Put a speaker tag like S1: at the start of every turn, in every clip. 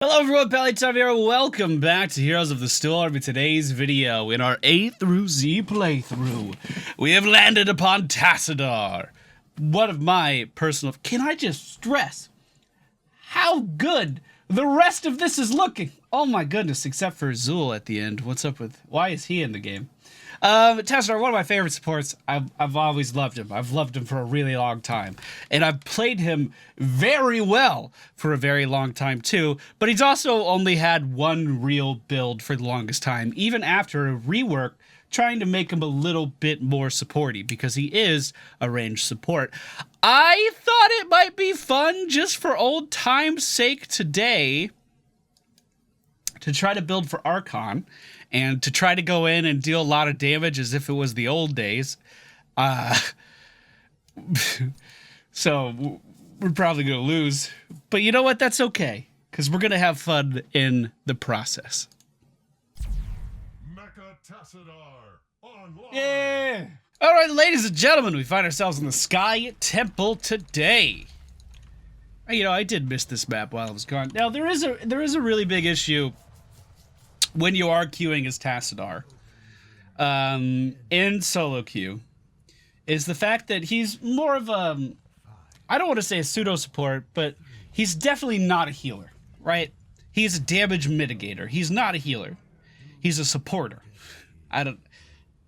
S1: Hello everyone, Pallytime here. Welcome back to Heroes of the Storm. In today's video, in our A through Z playthrough, we have landed upon Tassadar. One of my personal... Can I just stress how good the rest of this is looking? Oh my goodness, except for Zul at the end. What's up with... Why is he in the game? Tassadar, one of my favorite supports. I've always loved him. I've loved him for a really long time. And I've played him very well for a very long time too. But he's also only had one real build for the longest time, even after a rework trying to make him a little bit more supporty, because he is a ranged support. I thought it might be fun, just for old time's sake today, to try to build for Archon, and to try to go in and deal a lot of damage as if it was the old days. So we're probably going to lose. But you know what? That's okay, because we're going to have fun in the process.
S2: Mecha Tassadar online.
S1: Yeah! All right, ladies and gentlemen, we find ourselves in the Sky Temple today. You know, I did miss this map while I was gone. Now, there is a really big issue when you are queuing as Tassadar, in solo queue, is the fact that he's more of a, I don't want to say a pseudo support, but he's definitely not a healer, right? He's a damage mitigator. He's not a healer. He's a supporter.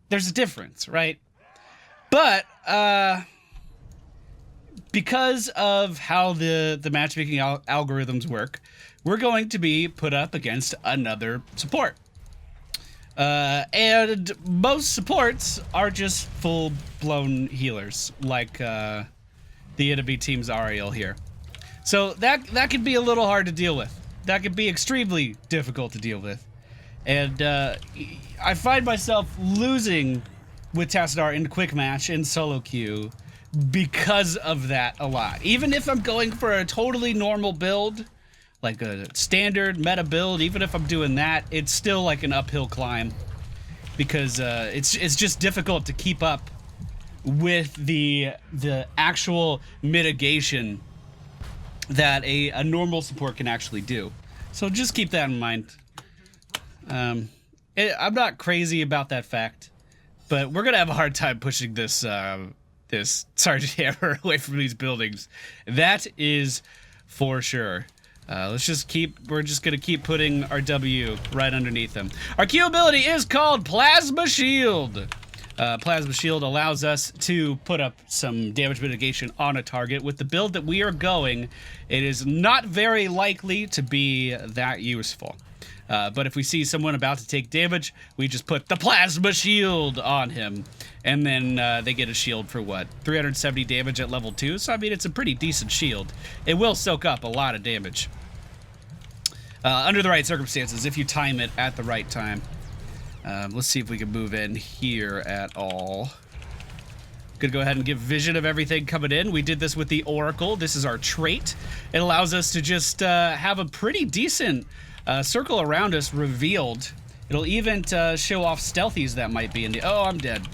S1: There's a difference, right? But, because of how the matchmaking algorithms work, we're going to be put up against another support. And most supports are just full-blown healers, like the enemy team's Ariel here. So that could be a little hard to deal with. That could be extremely difficult to deal with. And I find myself losing with Tassadar in quick match in solo queue because of that a lot. Even if I'm going for a totally normal build, like a standard meta build, even if I'm doing that, it's still like an uphill climb, because it's just difficult to keep up with the actual mitigation that a normal support can actually do. So just keep that in mind. I'm not crazy about that fact, but we're gonna have a hard time pushing this this Sergeant Hammer away from these buildings. That is for sure. We're just gonna keep putting our W right underneath them. Our Q ability is called Plasma Shield. Plasma Shield allows us to put up some damage mitigation on a target. With the build that we are going, it is not very likely to be that useful. But if we see someone about to take damage, we just put the Plasma Shield on him. And then they get a shield for what? 370 damage at level 2? So, I mean, it's a pretty decent shield. It will soak up a lot of damage. Under the right circumstances, if you time it at the right time. Let's see if we can move in here at all. Gonna go ahead and give vision of everything coming in. We did this with the Oracle. This is our trait. It allows us to just have a pretty decent circle around us revealed. It'll even show off stealthies that might be in the... Oh, I'm dead.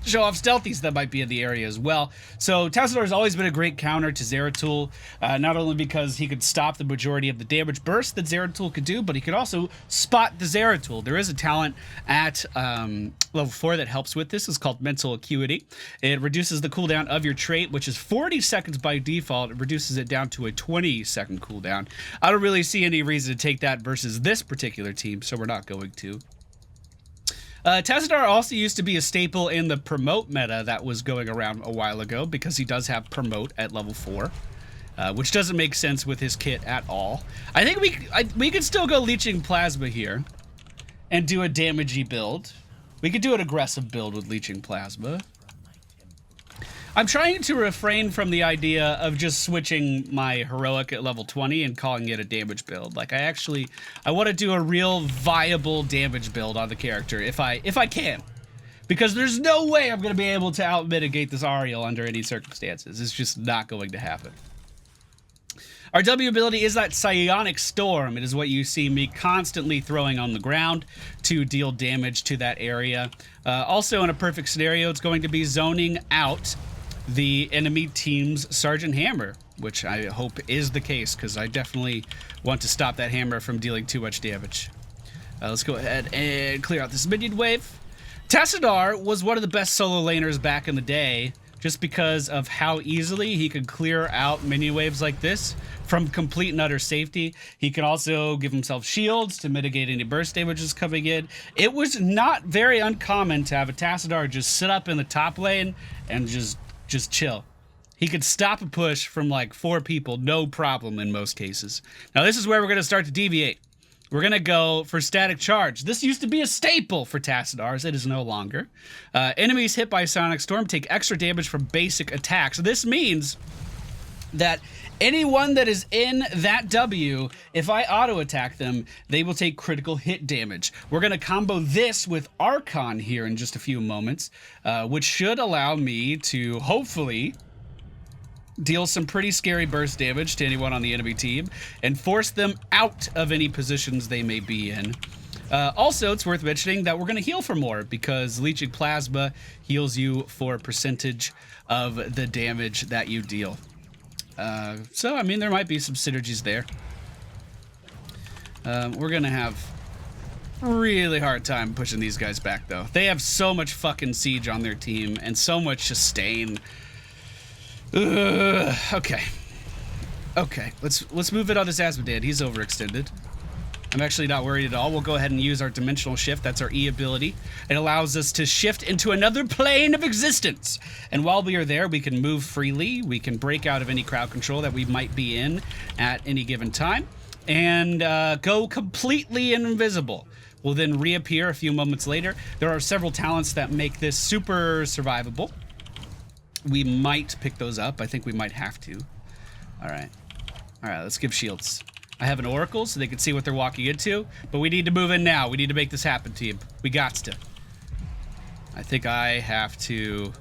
S1: Show off stealthies that might be in the area as well. So Tassadar has always been a great counter to Zeratul, not only because he could stop the majority of the damage burst that Zeratul could do, but he could also spot the Zeratul. There is a talent at level 4 that helps with this. It's called Mental Acuity. It reduces the cooldown of your trait, which is 40 seconds by default. It reduces it down to a 20-second cooldown. I don't really see any reason to take that versus this particular team, so we're not going to. Tassadar also used to be a staple in the promote meta that was going around a while ago, because he does have promote at level 4, which doesn't make sense with his kit at all. I think we could still go leeching plasma here and do a damagey build. We could do an aggressive build with leeching plasma. I'm trying to refrain from the idea of just switching my heroic at level 20 and calling it a damage build. Like, I want to do a real viable damage build on the character if I can. Because there's no way I'm going to be able to out-mitigate this Ariel under any circumstances. It's just not going to happen. Our W ability is that Psionic Storm. It is what you see me constantly throwing on the ground to deal damage to that area. Also, in a perfect scenario, it's going to be zoning out the enemy team's Sergeant Hammer. which I hope is the case, because I definitely want to stop that hammer from dealing too much damage. Let's go ahead and clear out this minion wave. Tassadar was one of the best solo laners back in the day, just because of how easily he could clear out minion waves like this from complete and utter safety. He can also give himself shields to mitigate any burst damages coming in. It was not very uncommon to have a Tassadar just sit up in the top lane and just chill. He could stop a push from like 4 people, no problem in most cases. Now this is where we're going to start to deviate. We're going to go for static charge. This used to be a staple for Tassadars. It is no longer. Enemies hit by Sonic Storm take extra damage from basic attacks. This means that anyone that is in that W, if I auto-attack them, they will take critical hit damage. We're going to combo this with Archon here in just a few moments, which should allow me to hopefully deal some pretty scary burst damage to anyone on the enemy team and force them out of any positions they may be in. Also, it's worth mentioning that we're going to heal for more, because leeching plasma heals you for a percentage of the damage that you deal. So, I mean, there might be some synergies there. We're going to have a really hard time pushing these guys back, though. They have so much fucking siege on their team and so much sustain. Okay, let's move it on this Asmodean. He's overextended. I'm actually not worried at all. We'll go ahead and use our dimensional shift. That's our E ability. It allows us to shift into another plane of existence. And while we are there, we can move freely. We can break out of any crowd control that we might be in at any given time, and go completely invisible. We'll then reappear a few moments later. There are several talents that make this super survivable. We might pick those up. I think we might have to. All right, let's give shields. I have an oracle so they can see what they're walking into, but we need to move in now. We need to make this happen, team. We gots to. I think I have to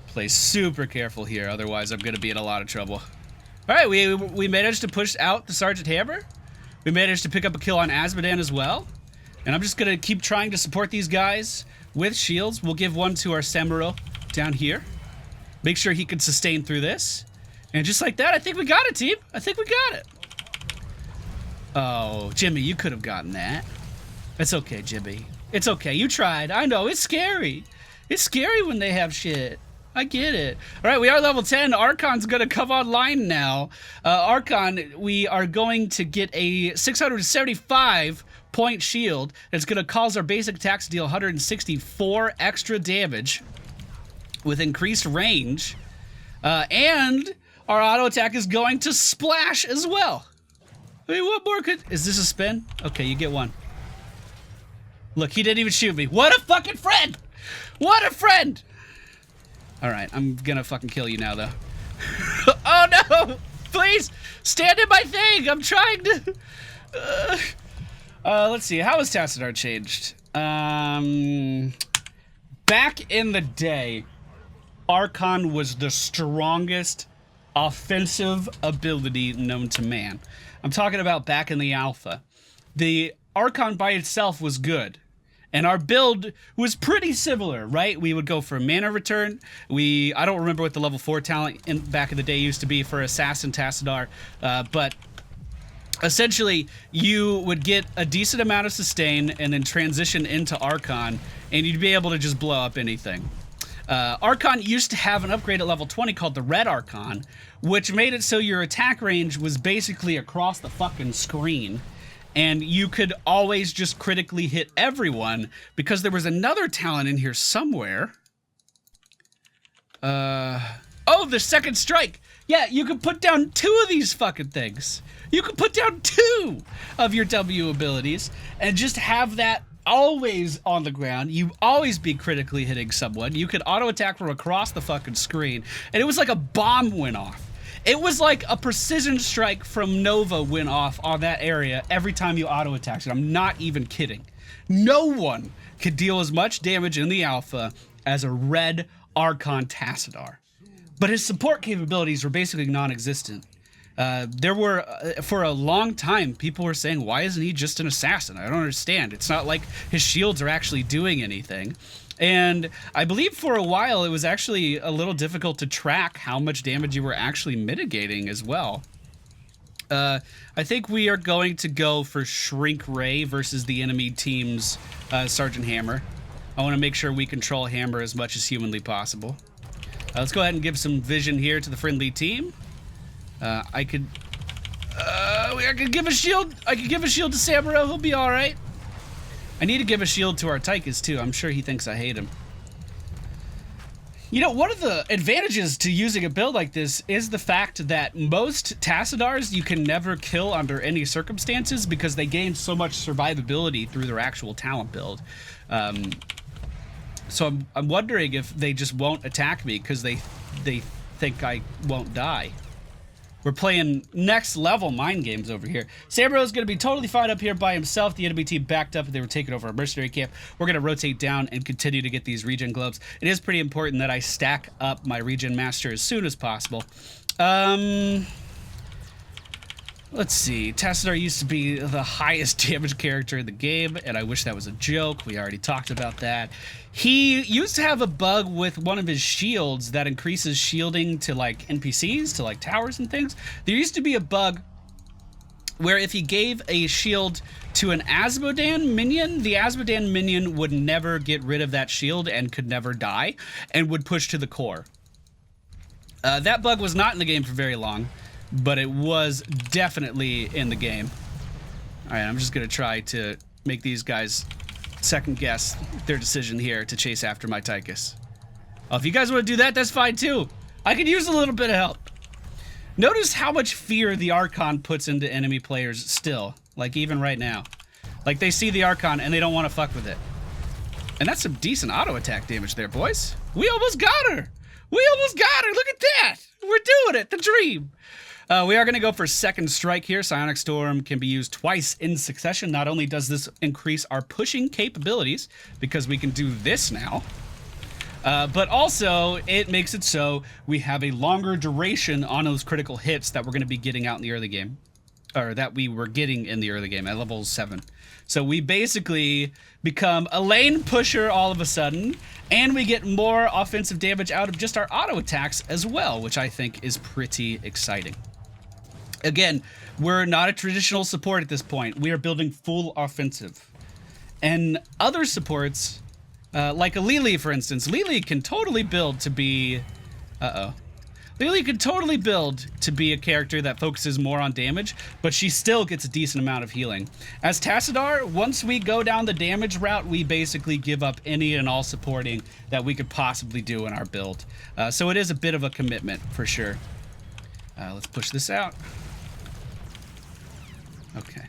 S1: play super careful here, otherwise I'm gonna be in a lot of trouble. All right, we managed to push out the Sergeant Hammer. We managed to pick up a kill on Asmodean as well. And I'm just gonna keep trying to support these guys with shields. We'll give one to our Samuro down here. Make sure he can sustain through this. And just like that, I think we got it, team. I think we got it. Oh, Jimmy, you could have gotten that. It's okay, Jimmy. It's okay. You tried. I know. It's scary. It's scary when they have shit. I get it. All right, we are level 10. Archon's going to come online now. Archon, we are going to get a 675 point shield. It's going to cause our basic attacks to deal 164 extra damage with increased range, and our auto attack is going to splash as well. I mean, what more could... Is this a spin? Okay, you get one. Look, he didn't even shoot me. What a fucking friend! What a friend! All right, I'm gonna fucking kill you now, though. Oh no! Please stand in my thing. I'm trying to. Let's see. How has Tassadar changed? Back in the day, Archon was the strongest offensive ability known to man. I'm talking about back in the alpha. The Archon by itself was good, and our build was pretty similar, right? We would go for mana return. I don't remember what the level 4 talent back in the day used to be for Assassin Tassadar, but essentially you would get a decent amount of sustain and then transition into Archon, and you'd be able to just blow up anything. Archon used to have an upgrade at level 20 called the Red Archon, which made it so your attack range was basically across the fucking screen, and you could always just critically hit everyone, because there was another talent in here somewhere. Oh, the second strike. Yeah, you could put down 2 of these fucking things. You could put down 2 of your W abilities and just have that always on the ground. You always be critically hitting someone. You could auto attack from across the fucking screen, and it was like a bomb went off. It was like a precision strike from Nova went off on that area every time you auto attacked it. I'm not even kidding. No one could deal as much damage in the alpha as a Red Archon Tassadar, but his support capabilities were basically non-existent. There were, for a long time, people were saying, why isn't he just an assassin? I don't understand. It's not like his shields are actually doing anything. And I believe for a while it was actually a little difficult to track how much damage you were actually mitigating as well. I think we are going to go for Shrink Ray versus the enemy team's Sergeant Hammer. I want to make sure we control Hammer as much as humanly possible. Let's go ahead and give some vision here to the friendly team. I could give a shield. I could give a shield to Samuro. He'll be all right. I need to give a shield to Archon too. I'm sure he thinks I hate him. You know, one of the advantages to using a build like this is the fact that most Tassadars you can never kill under any circumstances because they gain so much survivability through their actual talent build. So I'm wondering if they just won't attack me because they think I won't die. We're playing next level mind games over here. Samuro's going to be totally fine up here by himself. The enemy team backed up and they were taking over a mercenary camp. We're going to rotate down and continue to get these regen globes. It is pretty important that I stack up my regen master as soon as possible. Let's see. Tassadar used to be the highest damage character in the game, and I wish that was a joke. We already talked about that. He used to have a bug with one of his shields that increases shielding to like NPCs, to like towers and things. There used to be a bug where if he gave a shield to an Asmodan minion, the Asmodan minion would never get rid of that shield and could never die and would push to the core. That bug was not in the game for very long, but it was definitely in the game. All right, I'm just gonna try to make these guys second guess their decision here to chase after my Tychus. Oh, if you guys want to do that, that's fine too. I could use a little bit of help. Notice how much fear the Archon puts into enemy players still, like even right now. Like they see the Archon and they don't want to fuck with it. And that's some decent auto attack damage there, boys. We almost got her. We almost got her. Look at that. We're doing it. The dream. We are going to go for second strike here. Psionic Storm can be used twice in succession. Not only does this increase our pushing capabilities, because we can do this now, but also it makes it so we have a longer duration on those critical hits that we're going to be getting out in the early game. Or that we were getting in the early game at level 7. So we basically become a lane pusher all of a sudden, and we get more offensive damage out of just our auto attacks as well, which I think is pretty exciting. Again, we're not a traditional support at this point. We are building full offensive. And other supports, like a Lily, for instance, Lily can totally build to be... Lily could totally build to be a character that focuses more on damage, but she still gets a decent amount of healing. As Tassadar, once we go down the damage route, we basically give up any and all supporting that we could possibly do in our build. So it is a bit of a commitment, for sure. Let's push this out. Okay.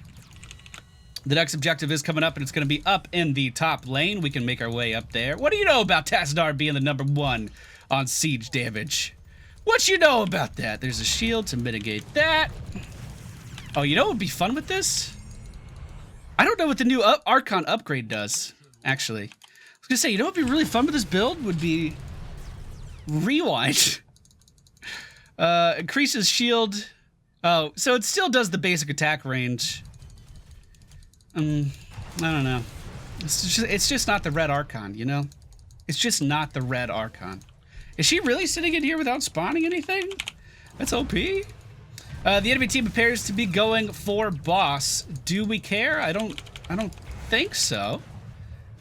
S1: The next objective is coming up, and it's going to be up in the top lane. We can make our way up there. What do you know about Tassadar being the #1 on siege damage? What you know about that? There's a shield to mitigate that. Oh, you know what would be fun with this? I don't know what the new Archon upgrade does, actually. I was going to say, you know what would be really fun with this build would be Rewind. Increases shield. Oh, so it still does the basic attack range. I don't know. It's just not the red Archon, you know? It's just not the red Archon. Is she really sitting in here without spawning anything? That's OP. The enemy team appears to be going for boss. Do we care? I don't think so.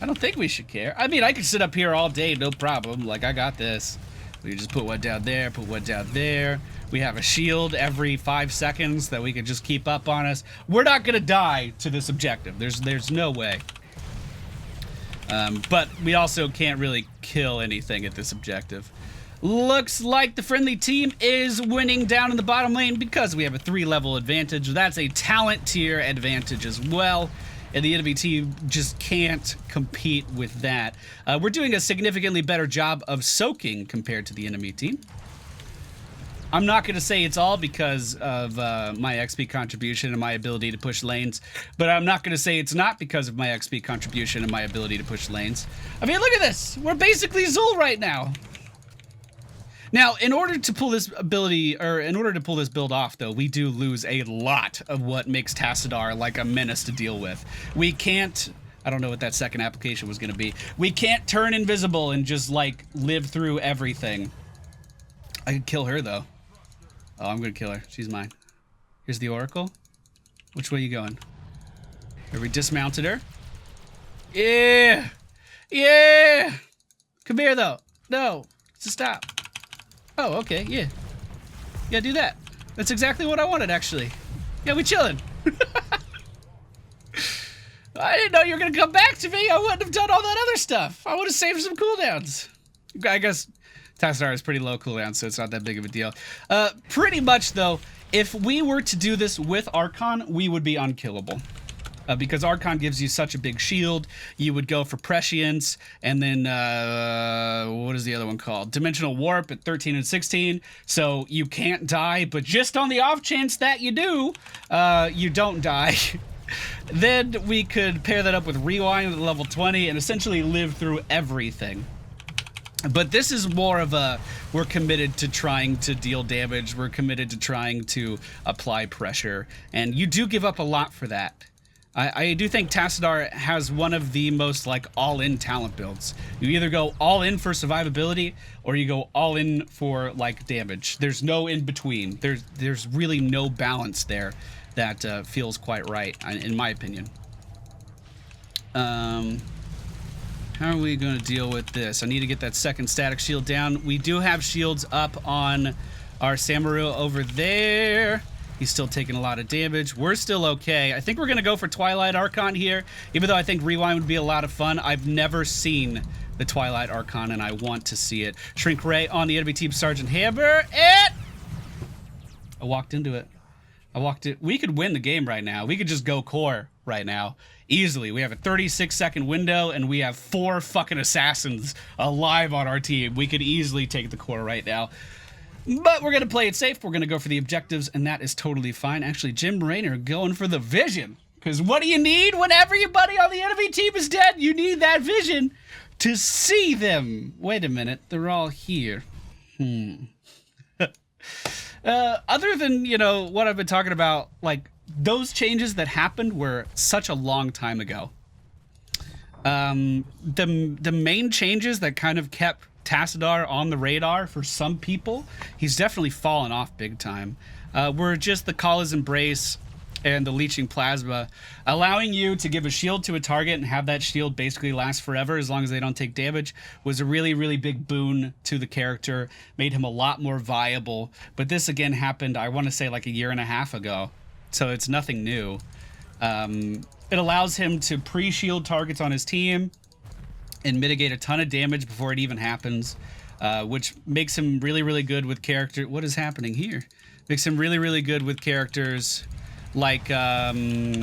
S1: I don't think we should care. I mean, I could sit up here all day, no problem. Like, I got this. We can just put one down there, put one down there. We have a shield every 5 seconds that we can just keep up on us. We're not gonna die to this objective. There's no way. But we also can't really kill anything at this objective. Looks like the friendly team is winning down in the bottom lane because we have a 3-level advantage. That's a talent tier advantage as well. And the enemy team just can't compete with that. We're doing a significantly better job of soaking compared to the enemy team. I'm not going to say it's all because of my XP contribution and my ability to push lanes, but I'm not going to say it's not because of my XP contribution and my ability to push lanes. I mean, look at this. We're basically Zul right now. Now, in order to pull this ability, or in order to pull this build off, though, we do lose a lot of what makes Tassadar like a menace to deal with. We can't I don't know what that second application was going to be. We can't turn invisible and just, like, live through everything. I could kill her, though. Oh, I'm going to kill her. She's mine. Here's the Oracle. Which way are you going? Here, we dismounted her. Yeah! Yeah! Come here, though. No. Stop. Oh, okay. Yeah. Yeah, do that. That's exactly what I wanted, actually. Yeah, we chilling. I didn't know you were going to come back to me. I wouldn't have done all that other stuff. I would have saved some cooldowns. I guess Tassadar is pretty low cooldown, so it's not that big of a deal. Pretty much, though, if we were to do this with Archon, we would be unkillable. Because Archon gives you such a big shield, you would go for Prescience, and then, what is the other one called? Dimensional Warp at 13 and 16, so you can't die, but just on the off chance that you do, you don't die. Then we could pair that up with Rewind at level 20 and essentially live through everything. But this is more of a, we're committed to trying to deal damage, we're committed to trying to apply pressure, and you do give up a lot for that. I do think Tassadar has one of the most, like, all-in talent builds. You either go all-in for survivability, or you go all-in for, like, damage. There's no in-between. There's really no balance there that feels quite right, in my opinion. How are we going to deal with this? I need to get that second static shield down. We do have shields up on our Samaru over there. He's still taking a lot of damage. We're still okay. I think we're going to go for Twilight Archon here, even though I think Rewind would be a lot of fun. I've never seen the Twilight Archon, and I want to see it. Shrink Ray on the enemy team, Sergeant Hammer, and I walked into it. We could win the game right now. We could just go core right now. Easily. We have a 36-second window, and we have 4 fucking assassins alive on our team. We could easily take the core right now. But we're going to play it safe. We're going to go for the objectives, and that is totally fine. Actually, Jim Raynor going for the vision. Because what do you need when everybody on the enemy team is dead? You need that vision to see them. Wait a minute. They're all here. Other than, you know, what I've been talking about, like, those changes that happened were such a long time ago. The main changes that kind of kept Tassadar on the radar for some people, he's definitely fallen off big time, were just the Kala's Embrace and the Leeching Plasma, allowing you to give a shield to a target and have that shield basically last forever as long as they don't take damage, was a really, really big boon to the character, made him a lot more viable. But this again happened, I want to say, like a year and a half ago, so it's nothing new. It allows him to pre-shield targets on his team and mitigate a ton of damage before it even happens, which makes him really, really good with character. What is happening here? Makes him really, really good with characters like Rhaegar,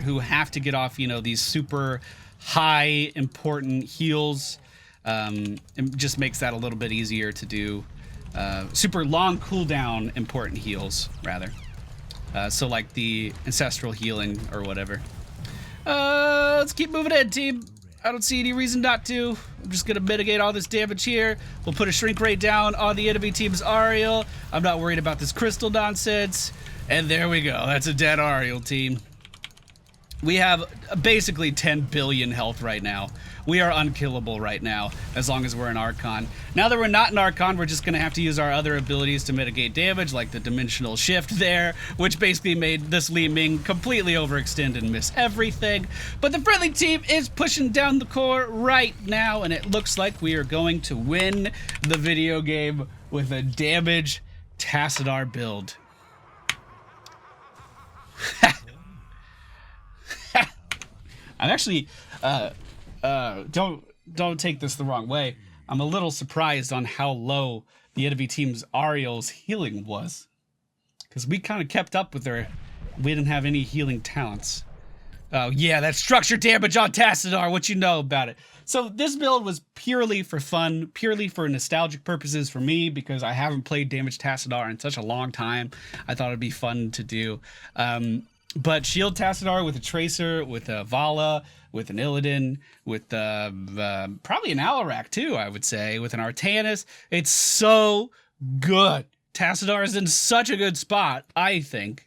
S1: who have to get off, you know, these super high important heals. It just makes that a little bit easier to do. Super long cooldown important heals, rather. So like the ancestral healing or whatever. Let's keep moving ahead, team. I don't see any reason not to. I'm just gonna mitigate all this damage here. We'll put a shrink rate down on the enemy team's Ariel. I'm not worried about this crystal nonsense. And there we go. That's a dead Ariel team. We have basically 10 billion health right now. We are unkillable right now, as long as we're in Archon. Now that we're not in Archon, we're just going to have to use our other abilities to mitigate damage, like the Dimensional Shift there, which basically made this Li Ming completely overextend and miss everything. But the friendly team is pushing down the core right now, and it looks like we are going to win the video game with a damage Tassadar build. I'm actually, don't take this the wrong way. I'm a little surprised on how low the enemy team's Ariel's healing was. Because we kind of kept up with her. We didn't have any healing talents. Oh yeah, that structure damage on Tassadar, what you know about it. So this build was purely for fun, purely for nostalgic purposes for me, because I haven't played damage Tassadar in such a long time. I thought it'd be fun to do. But shield Tassadar with a Tracer, with a Vala, with an Illidan, with probably an Alarak too, I would say, with an Artanis. It's so good. Tassadar is in such a good spot, I think.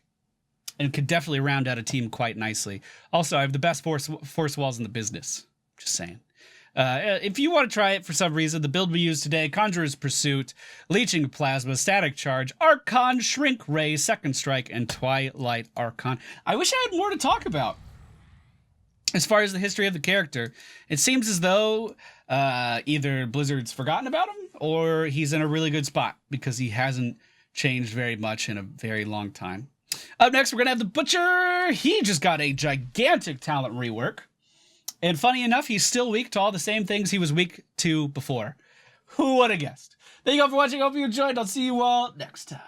S1: and could definitely round out a team quite nicely. Also, I have the best force walls in the business. Just saying. If you want to try it for some reason, the build we use today: Conjurer's Pursuit, Leeching Plasma, Static Charge, Archon, Shrink Ray, Second Strike, and Twilight Archon. I wish I had more to talk about. As far as the history of the character, it seems as though either Blizzard's forgotten about him or he's in a really good spot because he hasn't changed very much in a very long time. Up next, we're going to have the Butcher. He just got a gigantic talent rework. And funny enough, he's still weak to all the same things he was weak to before. Who would have guessed? Thank you all for watching. I hope you enjoyed. I'll see you all next time.